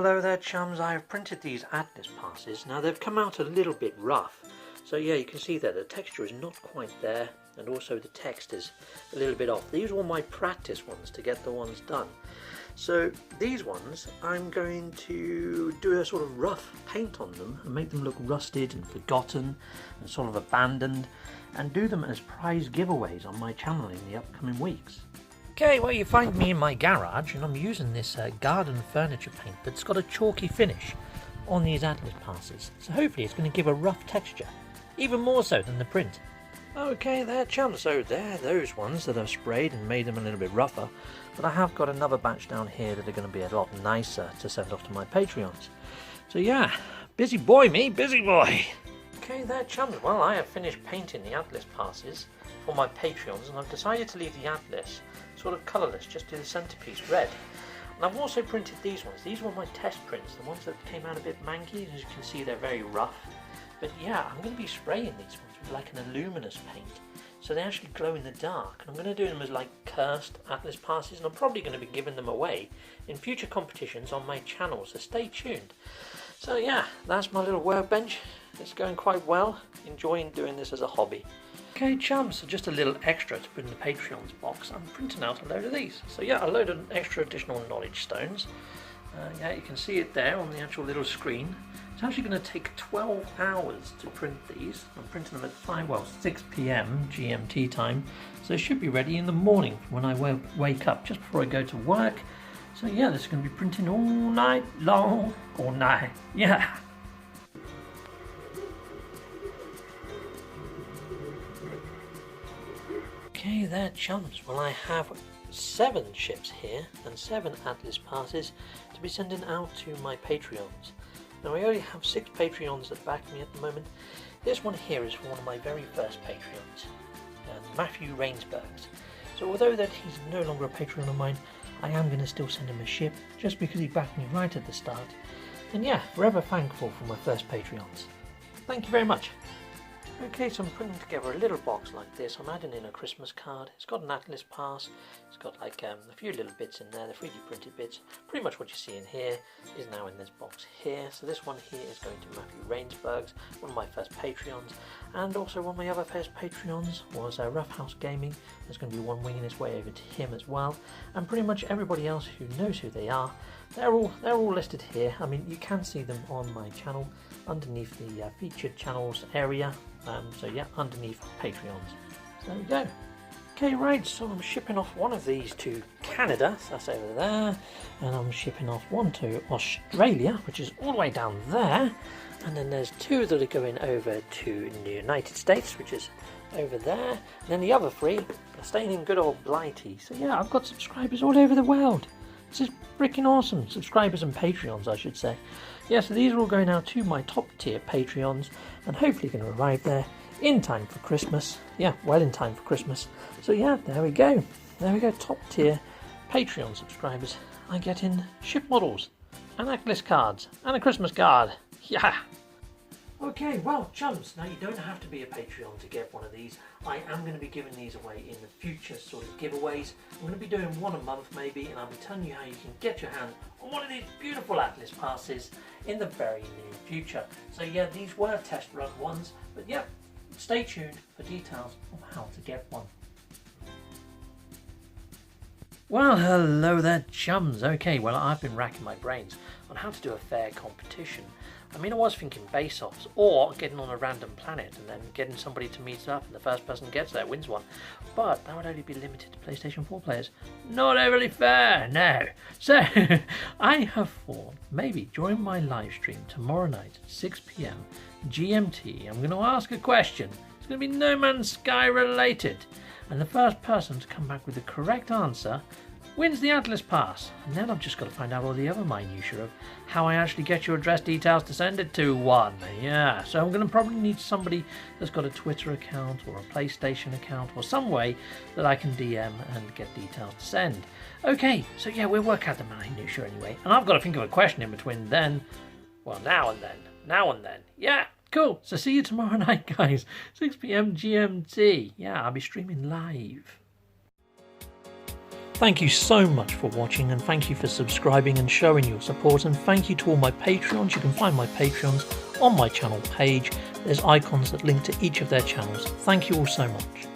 hello there chums, I have printed these Atlas passes. Now they've come out a little bit rough, so yeah, you can see that the texture is not quite there, and also the text is a little bit off. These were my practice ones to get the ones done. So these ones, I'm going to do a sort of rough paint on them and make them look rusted and forgotten and sort of abandoned, and do them as prize giveaways on my channel in the upcoming weeks. Okay, well, you find me in my garage and I'm using this garden furniture paint that's got a chalky finish on these Atlas passes. So hopefully it's going to give a rough texture, even more so than the print. Okay, there chums, so they're those ones that I've sprayed and made them a little bit rougher, but I have got another batch down here that are going to be a lot nicer to send off to my Patreons. So yeah, busy boy me, busy boy! Okay, there chums, well, I have finished painting the Atlas passes for my Patreons, and I've decided to leave the Atlas sort of colourless, just do the centrepiece red. And I've also printed these ones. These were my test prints, the ones that came out a bit manky. As you can see, they're very rough. But yeah, I'm going to be spraying these ones with like an luminous paint, so they actually glow in the dark. And I'm going to do them as like cursed Atlas passes, and I'm probably going to be giving them away in future competitions on my channel, so stay tuned. So yeah, that's my little workbench. It's going quite well, enjoying doing this as a hobby. Okay chums, so just a little extra to put in the Patreon's box. I'm printing out a load of these. So yeah, a load of extra additional knowledge stones. Yeah, you can see it there on the actual little screen. It's actually going to take 12 hours to print these. I'm printing them at 6 PM GMT time. So it should be ready in the morning when I wake up, just before I go to work. So yeah, this is going to be printing all night long, all night, yeah. Okay there chums, well I have 7 ships here and 7 Atlas passes to be sending out to my Patreons. Now I only have 6 Patreons that back me at the moment. This one here is for one of my very first Patreons, Matthew Rainsbergs. So although that he's no longer a Patreon of mine, I am going to still send him a ship just because he backed me right at the start. And yeah, forever thankful for my first Patreons. Thank you very much. Okay, so I'm putting together a little box like this. I'm adding in a Christmas card. It's got an Atlas pass. It's got like a few little bits in there, the 3D printed bits. Pretty much what you see in here is now in this box here. So this one here is going to Matthew Rainsbergs, one of my first Patreons. And also one of my other first Patreons was Rough House Gaming. There's going to be one winging its way over to him as well. And pretty much everybody else who knows who they are, they're all listed here. I mean, you can see them on my channel underneath the featured channels area. So yeah, underneath Patreons. So there we go. Okay, right, so I'm shipping off one of these to Canada, so that's over there, and I'm shipping off one to Australia, which is all the way down there, and then there's 2 that are going over to the United States, which is over there, and then the other 3 are staying in good old Blighty. So yeah, I've got subscribers all over the world. This is freaking awesome. Subscribers and Patreons, I should say. Yeah, so these are all going out to my top tier Patreons, and hopefully going to arrive there in time for Christmas. Yeah, well in time for Christmas. So yeah, there we go. There we go, top tier Patreon subscribers. I get in ship models, and Atlas cards, and a Christmas card. Yeah. Okay, well, chums, now you don't have to be a Patreon to get one of these. I am going to be giving these away in the future sort of giveaways. I'm going to be doing one a month maybe, and I'll be telling you how you can get your hands on one of these beautiful Atlas passes in the very near future. So yeah, these were test run ones, but yeah, stay tuned for details of how to get one. Well, hello there chums. Okay, well I've been racking my brains on how to do a fair competition. I mean, I was thinking base-offs, or getting on a random planet and then getting somebody to meet up and the first person gets there wins one. But that would only be limited to PlayStation 4 players. Not overly fair, no. So, I have thought maybe during my live stream tomorrow night at 6 PM GMT, I'm going to ask a question. It's going to be No Man's Sky related. And the first person to come back with the correct answer wins the Atlas Pass. And then I've just got to find out all the other minutiae of how I actually get your address details to send it to one. Yeah, so I'm going to probably need somebody that's got a Twitter account or a PlayStation account or some way that I can DM and get details to send. Okay, so yeah, we'll work out the minutiae anyway. And I've got to think of a question in between then. Well, now and then. Yeah, cool. So see you tomorrow night, guys. 6 PM GMT. Yeah, I'll be streaming live. Thank you so much for watching, and thank you for subscribing and showing your support, and thank you to all my Patreons. You can find my Patreons on my channel page. There's icons that link to each of their channels. Thank you all so much.